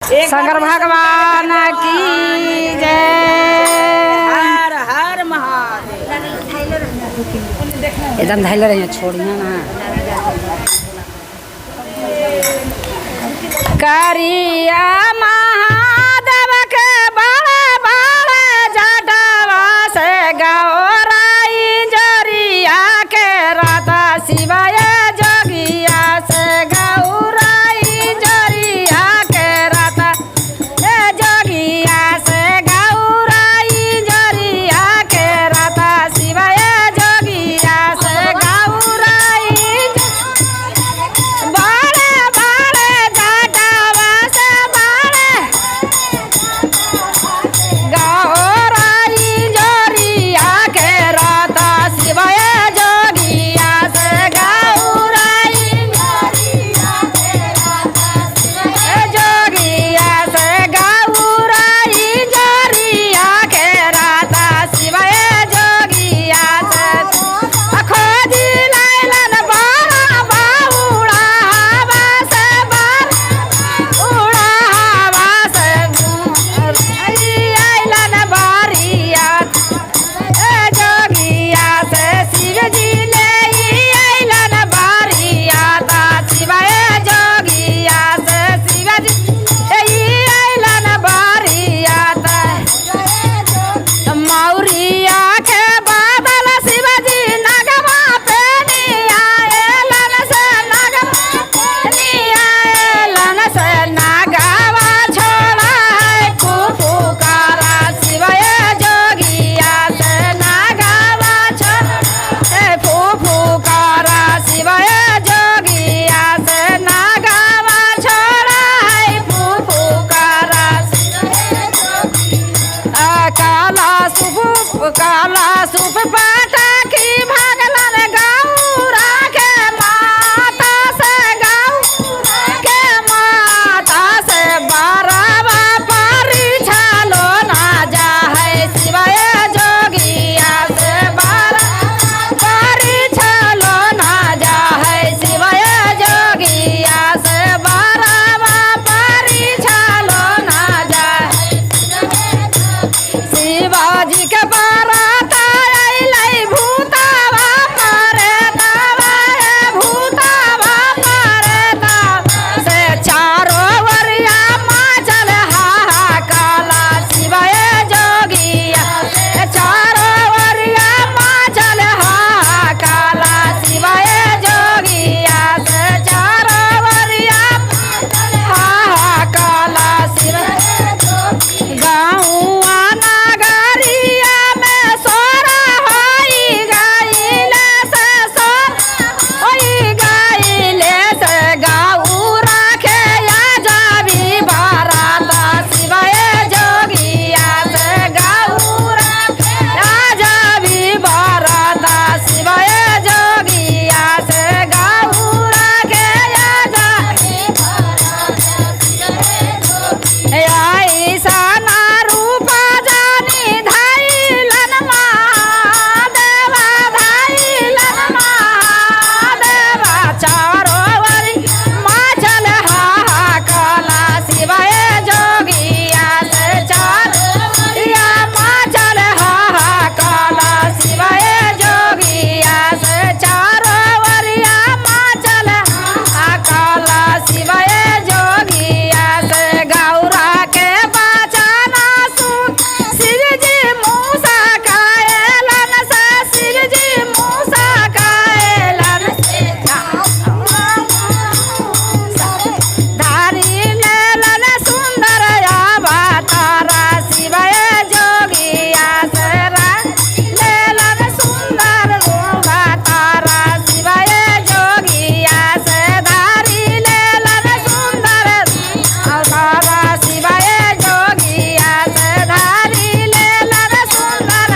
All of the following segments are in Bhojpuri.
शंकर भगवान की जय। हर हर महादेव। एकदम धैले रहिए, छोड़िए ना। करिया महादेव के बड़े बड़े जटवा से गौराई जरिया के राता शिवाय जोगिया से गौराई जरिया के राता जोगिया से गौराई जरिया के राता शिवाय जोगिया से गौराई बड़े बड़े जटवा से बड़े गौराई जरिया के राता शिवाय जोगिया से गौराई जरिया के राता जोगिया से गौराई जरिया के राता शिवाय जोगिया से खोजी लाइलन बाड़ा बाउड़ा हवा से बार उड़ा हवा से आइलन बारिया जोगिया से शिव जी ले आइलन बारिया ता शिवाय जोगिया से शिव जी आइलन बारिया ता मौरिया के बादल शिवजी नगमा पे नियालन से नगमा नियालन से नागावा छोड़ा है फुफुकारा शिवाय जोगिया से नागावा छोड़ा है फुफुकारा शिवाय जोगिया से नागावा छोड़ा है फुफुकारा काला सुप पाटा की भगलन गौरा के माता से गौरा के माता से बारवा पारी छालो ना जा है शिवाय जोगिया से बारवा पारी छालो ना जा है शिवाय जोगिया से बारवा पारी छालो ना जा शिवाजी के बाराता अइलै भूतावा मारे तावा भूतावा मारे तावा से चारो वरिया माचल हाहाकाला शिवाय जोगिया से चारो वरिया माचल हाहाकाला शिवाय जोगिया से चारो वरिया हाहाकाला शिवाय गाँवा नगरिया में सोरा होई गाइले से सोर होई गाइले से गाऊ राखे या जाबी बाराता शिवाय जोगिया से गाऊ राखे या जाबी बाराता शिवाय जोगिया से गाऊ राखे या जाबी ऐसा ना रूपा जानी धाइलन महादेवा धाइलन महादेवा चारो वरी माचल हाहाकाला शिवाय जोगिया से चारो वरिया माचल हाहाकाला शिवाय जोगिया से चारो वरिया माचल हाहाकाला शिवाय जोगिया से गौरा के बचाना सुन शिवजी मूसा कायलन से शिवजी मूसा कायलन से धारी लेलन सुंदर अवतारा शिवाय जोगिया से लेलन सुंदर अवतारा शिवाय जोगिया से धारी लेलन सुंदर अवतारा शिवाय जोगिया से धारी लेलन सुंदर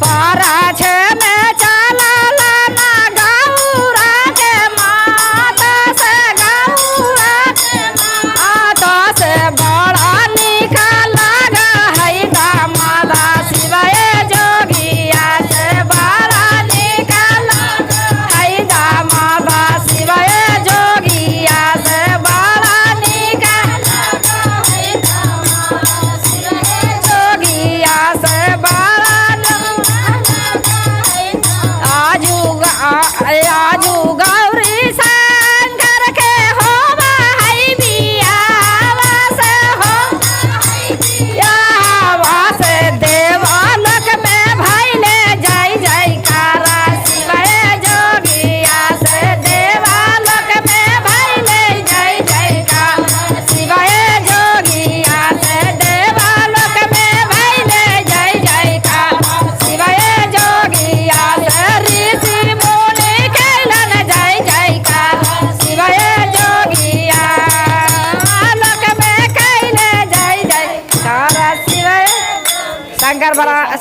पराछे में चलल ना गौरा के माता से गौरा के माता से बड़ा निका लगा है दामादा शिवाय जोगिया से बड़ा निका लगा है दामादा शिवाय जोगिया से बड़ा निका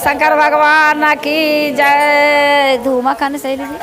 शंकर भगवान की जय। धूमा खाने सही लीजिए।